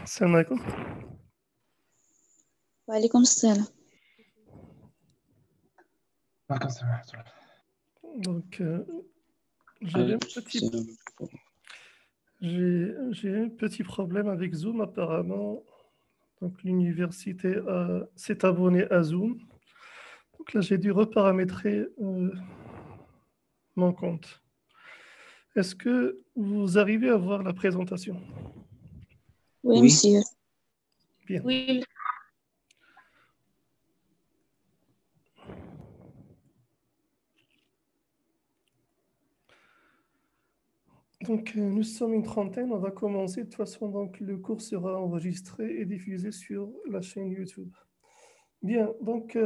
Salam alaikum. وعليكم السلام. Donc, j'ai un petit problème avec Zoom apparemment. Donc, l'université s'est abonnée à Zoom. Donc là, j'ai dû reparamétrer mon compte. Est-ce que vous arrivez à voir la présentation? Oui, monsieur. Bien. Oui. Donc, nous sommes une trentaine, on va commencer. De toute façon, donc, le cours sera enregistré et diffusé sur la chaîne YouTube. Bien, donc,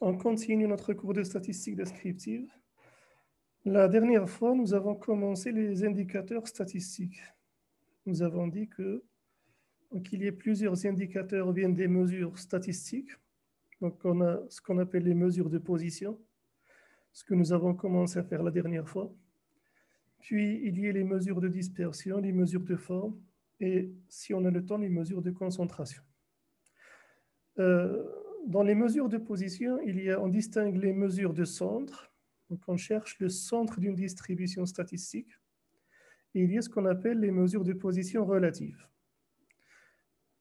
on continue notre cours de statistiques descriptives. La dernière fois, nous avons commencé les indicateurs statistiques. Nous avons dit qu'il y a plusieurs indicateurs ou bien des mesures statistiques. Donc, on a ce qu'on appelle les mesures de position, ce que nous avons commencé à faire la dernière fois. Puis, il y a les mesures de dispersion, les mesures de forme, et si on a le temps, les mesures de concentration. Dans les mesures de position, on distingue les mesures de centre. Donc, on cherche le centre d'une distribution statistique. Et il y a ce qu'on appelle les mesures de position relative.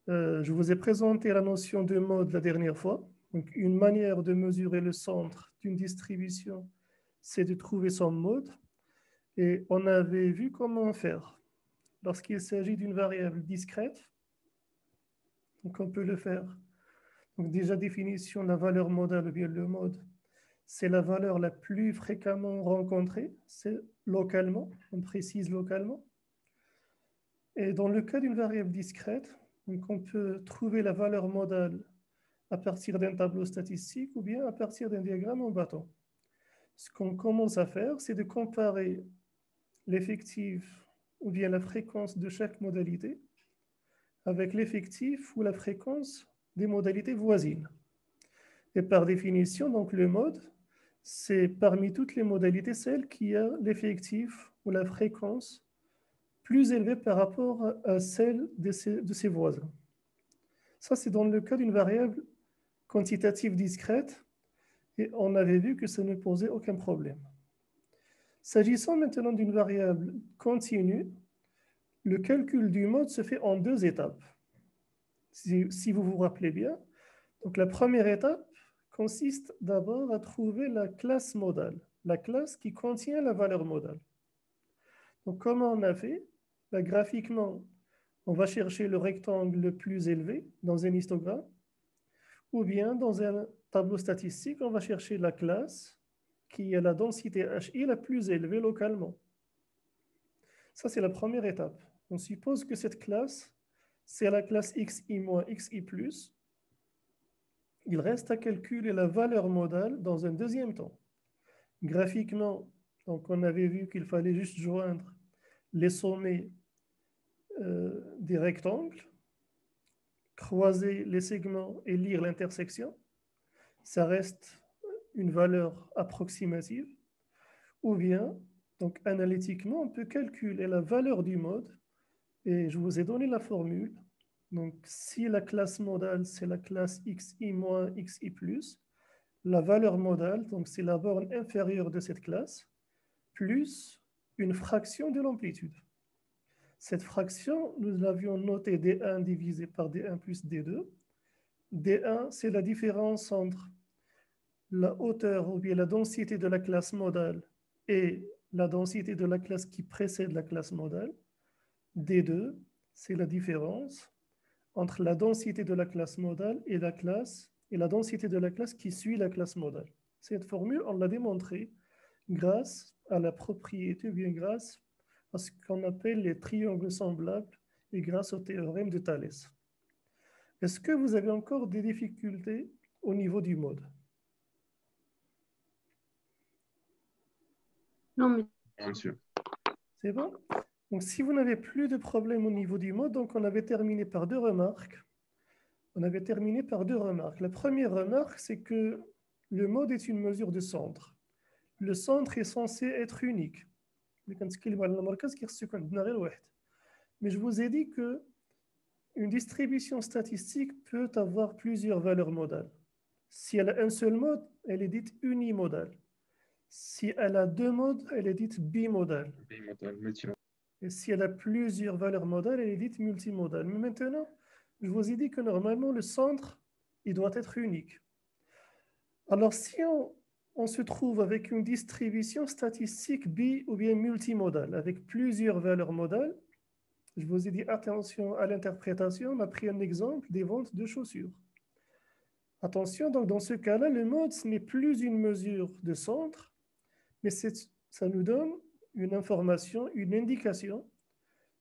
Je vous ai présenté la notion de mode la dernière fois. Donc, une manière de mesurer le centre d'une distribution, c'est de trouver son mode. Et on avait vu comment faire. Lorsqu'il s'agit d'une variable discrète, donc on peut le faire. Donc déjà, définition de la valeur modale ou bien le mode, c'est la valeur la plus fréquemment rencontrée, c'est localement, on précise localement. Et dans le cas d'une variable discrète, donc on peut trouver la valeur modale à partir d'un tableau statistique ou bien à partir d'un diagramme en bâton. Ce qu'on commence à faire, c'est de comparer l'effectif ou bien la fréquence de chaque modalité avec l'effectif ou la fréquence des modalités voisines. Et par définition, donc le mode, c'est parmi toutes les modalités celle qui a l'effectif ou la fréquence plus élevée par rapport à celle de ses voisins. Ça, c'est dans le cas d'une variable quantitative discrète et on avait vu que ça ne posait aucun problème. S'agissant maintenant d'une variable continue, le calcul du mode se fait en deux étapes. Si vous vous rappelez bien, donc la première étape consiste d'abord à trouver la classe modale, la classe qui contient la valeur modale. Donc comment on a fait? Graphiquement, on va chercher le rectangle le plus élevé dans un histogramme, ou bien dans un tableau statistique, on va chercher la classe qui a la densité HI la plus élevée localement. Ça, c'est la première étape. On suppose que cette classe, c'est la classe XI-XI+. Il reste à calculer la valeur modale dans un deuxième temps. Graphiquement, donc on avait vu qu'il fallait juste joindre les sommets des rectangles, croiser les segments et lire l'intersection. Ça reste une valeur approximative. Ou bien, donc analytiquement, on peut calculer la valeur du mode. Et je vous ai donné la formule. Donc, si la classe modale, c'est la classe XI-XI+, la valeur modale, donc c'est la borne inférieure de cette classe, plus une fraction de l'amplitude. Cette fraction, nous l'avions notée D1 divisé par D1 plus D2. D1, c'est la différence entre la hauteur ou bien la densité de la classe modale et la densité de la classe qui précède la classe modale. D2, c'est la différence entre la densité de la classe modale et la densité de la classe qui suit la classe modale. Cette formule, on l'a démontrée grâce à la propriété, ou bien grâce à ce qu'on appelle les triangles semblables et grâce au théorème de Thalès. Est-ce que vous avez encore des difficultés au niveau du mode? Non, mais... Monsieur. C'est bon? Donc, si vous n'avez plus de problème au niveau du mode, donc on avait terminé par deux remarques. La première remarque, c'est que le mode est une mesure de centre. Le centre est censé être unique. Mais je vous ai dit que une distribution statistique peut avoir plusieurs valeurs modales. Si elle a un seul mode, elle est dite unimodale. Si elle a deux modes, elle est dite bimodale. Et si elle a plusieurs valeurs modales, elle est dite multimodale. Mais maintenant, je vous ai dit que normalement, le centre, il doit être unique. Alors, si on se trouve avec une distribution statistique bi ou bien multimodale, avec plusieurs valeurs modales, je vous ai dit attention à l'interprétation, on a pris un exemple des ventes de chaussures. Attention, donc dans ce cas-là, le mode, ce n'est plus une mesure de centre, mais ça nous donne une information, une indication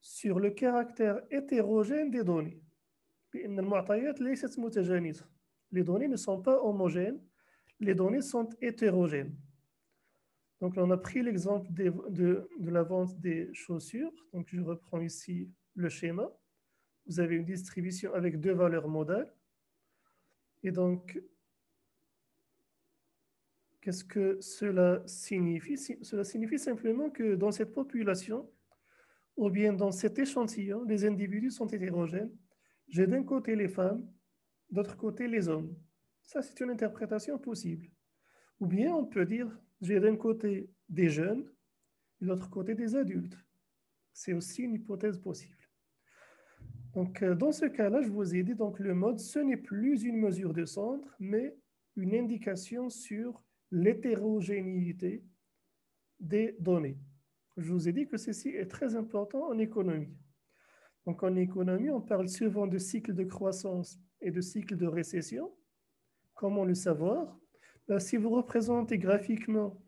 sur le caractère hétérogène des données. Les données ne sont pas homogènes, les données sont hétérogènes. Donc, on a pris l'exemple de la vente des chaussures. Donc, je reprends ici le schéma. Vous avez une distribution avec deux valeurs modales. Et donc, qu'est-ce que cela signifie? Cela signifie simplement que dans cette population, ou bien dans cet échantillon, les individus sont hétérogènes. J'ai d'un côté les femmes, d'autre côté les hommes. Ça, c'est une interprétation possible. Ou bien on peut dire, j'ai d'un côté des jeunes, et de l'autre côté des adultes. C'est aussi une hypothèse possible. Donc, dans ce cas-là, je vous ai dit, donc, le mode, ce n'est plus une mesure de centre, mais une indication sur l'hétérogénéité des données. Je vous ai dit que ceci est très important en économie. Donc, en économie, on parle souvent de cycle de croissance et de cycle de récession. Comment le savoir? Si vous représentez graphiquement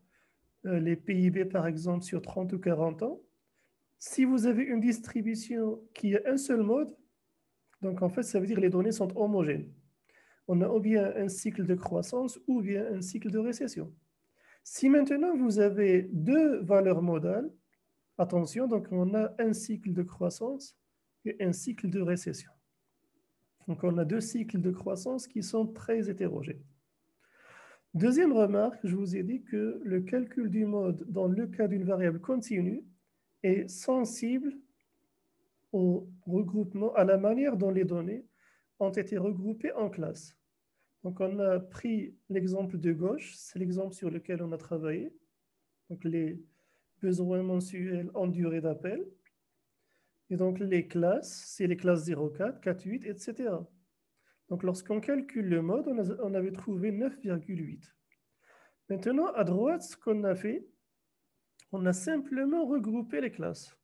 les PIB, par exemple, sur 30 ou 40 ans, si vous avez une distribution qui a un seul mode, donc en fait, ça veut dire que les données sont homogènes. On a ou bien un cycle de croissance ou bien un cycle de récession. Si maintenant vous avez deux valeurs modales, attention, donc on a un cycle de croissance et un cycle de récession. Donc on a deux cycles de croissance qui sont très hétérogènes. Deuxième remarque, je vous ai dit que le calcul du mode dans le cas d'une variable continue est sensible au regroupement, à la manière dont les données ont été regroupées en classes. Donc, on a pris l'exemple de gauche, c'est l'exemple sur lequel on a travaillé. Donc, les besoins mensuels en durée d'appel. Et donc, les classes, c'est les classes 0,4, 4,8, etc. Donc, lorsqu'on calcule le mode, on avait trouvé 9,8. Maintenant, à droite, ce qu'on a fait, on a simplement regroupé les classes.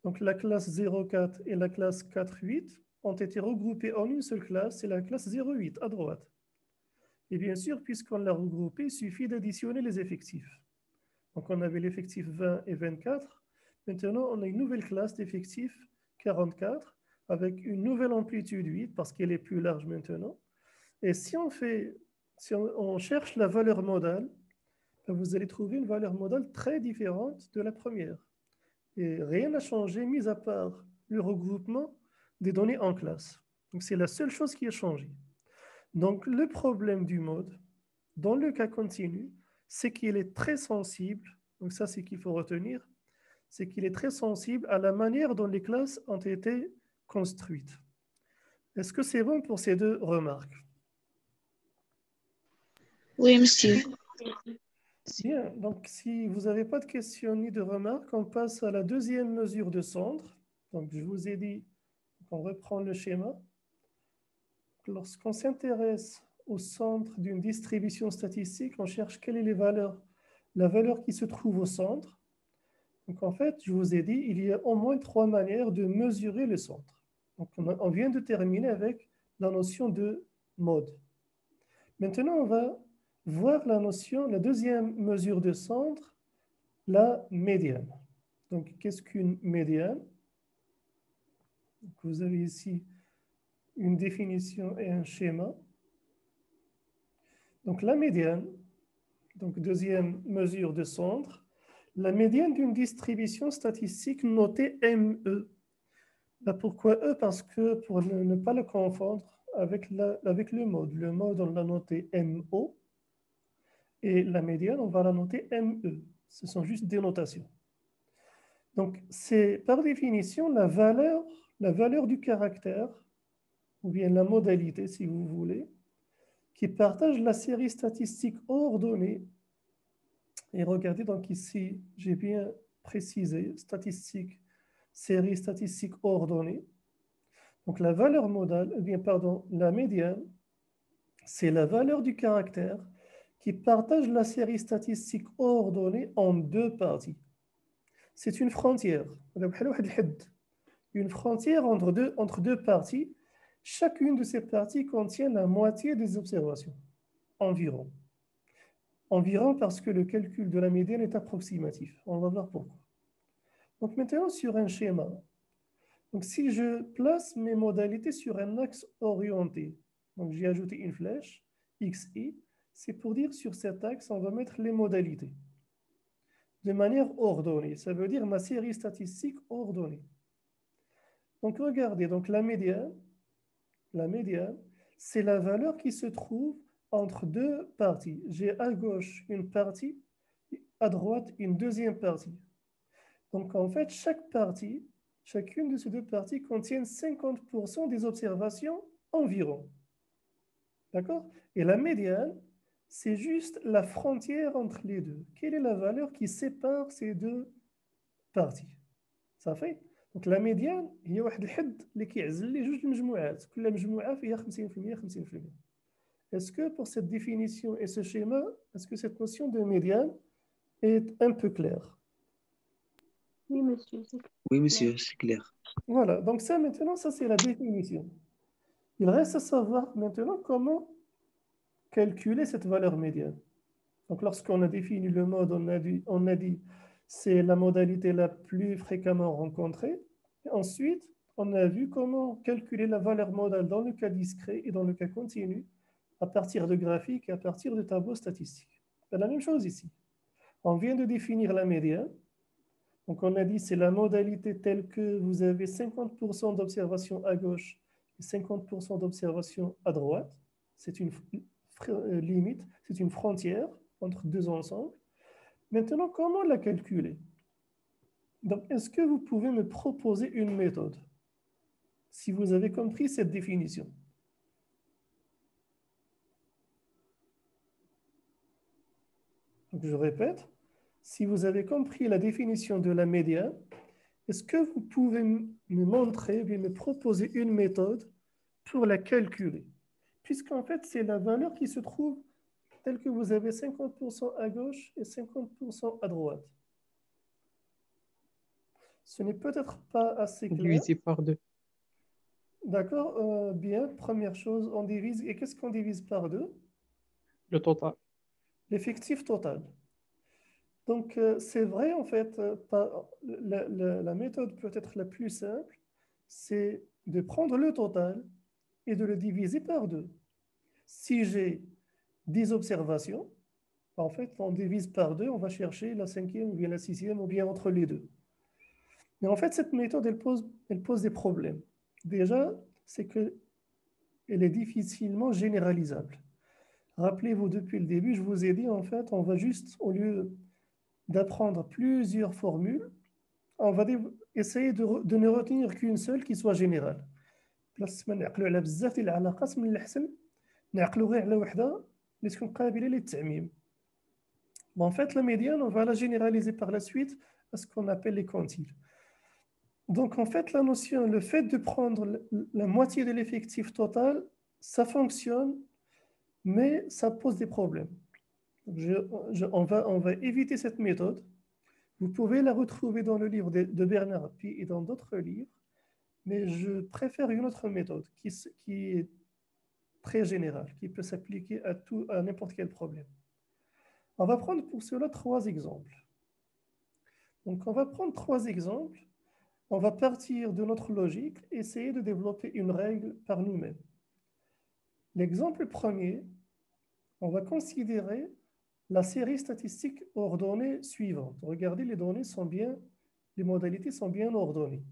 Donc, la classe 0,4 et la classe 4,8 ont été regroupées en une seule classe, c'est la classe 0,8 à droite. Et bien sûr, puisqu'on l'a regroupé, il suffit d'additionner les effectifs. Donc, on avait l'effectif 20 et 24. Maintenant, on a une nouvelle classe d'effectifs 44 avec une nouvelle amplitude 8 parce qu'elle est plus large maintenant. Et si on cherche la valeur modale, vous allez trouver une valeur modale très différente de la première. Et rien n'a changé, mis à part le regroupement des données en classe. Donc, c'est la seule chose qui a changé. Donc, le problème du mode, dans le cas continu, c'est qu'il est très sensible, donc ça c'est qu'il faut retenir, c'est qu'il est très sensible à la manière dont les classes ont été construites. Est-ce que c'est bon pour ces deux remarques? Oui, monsieur. Bien, donc si vous n'avez pas de questions ni de remarques, on passe à la deuxième mesure de centre. Donc je vous ai dit qu'on reprend le schéma. Lorsqu'on s'intéresse au centre d'une distribution statistique, on cherche quelle est la valeur qui se trouve au centre. Donc en fait, je vous ai dit, il y a au moins trois manières de mesurer le centre. Donc on vient de terminer avec la notion de mode. Maintenant, on va voir la deuxième mesure de centre, la médiane. Donc qu'est-ce qu'une médiane? Donc, vous avez ici une définition et un schéma. Donc la médiane, donc deuxième mesure de centre, la médiane d'une distribution statistique notée ME. Là, pourquoi E? Parce que pour ne pas le confondre avec le mode. Le mode, on l'a noté MO et la médiane, on va la noter ME. Ce sont juste des notations. Donc, c'est par définition la valeur du caractère, ou bien la modalité, si vous voulez, qui partage la série statistique ordonnée. Et regardez, donc ici, j'ai bien précisé, série statistique ordonnée. Donc, la valeur modale, bien, pardon, la médiane, c'est la valeur du caractère qui partage la série statistique ordonnée en deux parties. C'est une frontière. Une frontière entre deux parties. Chacune de ces parties contient la moitié des observations, environ. Environ parce que le calcul de la médiane est approximatif. On va voir pourquoi. Donc maintenant, sur un schéma, donc si je place mes modalités sur un axe orienté, donc j'ai ajouté une flèche, x, y, c'est pour dire sur cet axe, on va mettre les modalités de manière ordonnée. Ça veut dire ma série statistique ordonnée. Donc regardez, donc la médiane, c'est la valeur qui se trouve entre deux parties. J'ai à gauche une partie, à droite une deuxième partie. Donc en fait, chacune de ces deux parties contient 50% des observations environ. D'accord? Et la médiane, c'est juste la frontière entre les deux. Quelle est la valeur qui sépare ces deux parties? Ça fait? Donc la médiane هي واحد الحد اللي كيعزل لي جوج المجموعات كل مجموعة فيها 50% 50%. Est-ce que pour cette définition et ce schéma, est-ce que cette notion de médiane est un peu claire? Oui, monsieur, c'est Oui, clair. monsieur, c'est clair. Voilà, donc ça maintenant, ça c'est la définition. Il reste à savoir maintenant comment calculer cette valeur médiane. Donc lorsqu'on a défini le mode, on a dit c'est la modalité la plus fréquemment rencontrée. Et ensuite, on a vu comment calculer la valeur modale dans le cas discret et dans le cas continu à partir de graphiques et à partir de tableaux statistiques. C'est la même chose ici. On vient de définir la médiane. Donc on a dit c'est la modalité telle que vous avez 50% d'observation à gauche et 50% d'observation à droite. C'est une limite, c'est une frontière entre deux ensembles. Maintenant, comment la calculer? Donc, est-ce que vous pouvez me proposer une méthode si vous avez compris cette définition? Donc, je répète, si vous avez compris la définition de la médiane, est-ce que vous pouvez me montrer, me proposer une méthode pour la calculer? Puisqu'en fait, c'est la valeur qui se trouve telle que vous avez 50% à gauche et 50% à droite. Ce n'est peut-être pas assez clair. Divisé par 2. D'accord, bien. Première chose, on divise. Et qu'est-ce qu'on divise par 2? Le total. L'effectif total. Donc, c'est vrai, en fait, la méthode peut-être la plus simple, c'est de prendre le total et de le diviser par 2. Si j'ai 10 observations, en fait, on divise par 2, on va chercher la cinquième ou bien la sixième ou bien entre les deux. Mais en fait, cette méthode, elle pose des problèmes. Déjà, c'est qu'elle est difficilement généralisable. Rappelez-vous, depuis le début, je vous ai dit, en fait, on va juste, au lieu d'apprendre plusieurs formules, on va essayer de ne retenir qu'une seule qui soit générale. بلاص ما نعقلوا على بزاف ديال العلاقات من الأحسن نعقلوا غير على وحده اللي تكون قابلة للتعميم. Bon, en fait, la médiane, on va la généraliser par la suite à ce qu'on appelle les quantiles. Donc, en fait, la notion, le fait de prendre la moitié de l'effectif total, ça fonctionne, mais ça pose des problèmes. On va éviter cette méthode. Vous pouvez la retrouver dans le livre de Bernard Pi et dans d'autres livres, mais je préfère une autre méthode qui est très générale, qui peut s'appliquer à n'importe quel problème. On va prendre pour cela 3 exemples. Donc, on va prendre 3 exemples. On va partir de notre logique, essayer de développer une règle par nous-mêmes. L'exemple premier, on va considérer la série statistique ordonnée suivante. Regardez, les modalités sont bien ordonnées.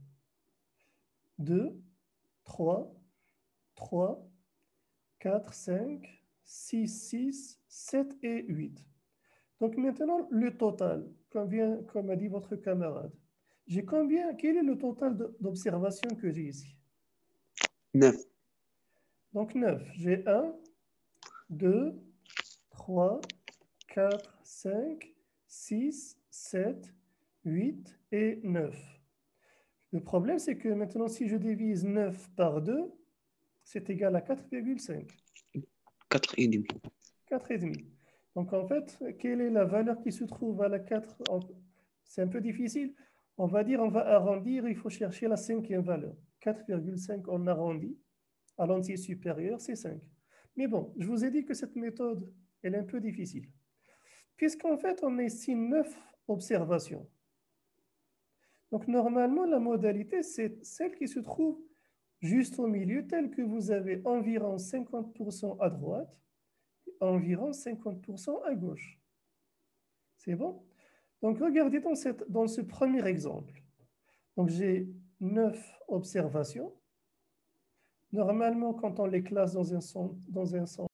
2, 3, 3, 4, 5, 6, 6, 7 et 8. Donc maintenant, le total, comme a dit votre camarade, J'ai combien? Quel est le total d'observations que j'ai ici? 9. Donc 9. J'ai 1, 2, 3, 4, 5, 6, 7, 8 et 9. Le problème, c'est que maintenant, si je divise 9 par 2, c'est égal à 4,5. 4,5. 4,5. Donc, en fait, quelle est la valeur qui se trouve à la 4? C'est un peu difficile. On va dire, on va arrondir, il faut chercher la cinquième valeur. 4,5, on arrondit. À l'entier supérieur, c'est 5. Mais bon, je vous ai dit que cette méthode, elle est un peu difficile. Puisqu'en fait, on a ici 9 observations. Donc, normalement, la modalité, c'est celle qui se trouve juste au milieu, telle que vous avez environ 50% à droite, environ 50% à gauche. C'est bon? Donc, regardez dans ce premier exemple. Donc, j'ai 9 observations. Normalement, quand on les classe dans un centre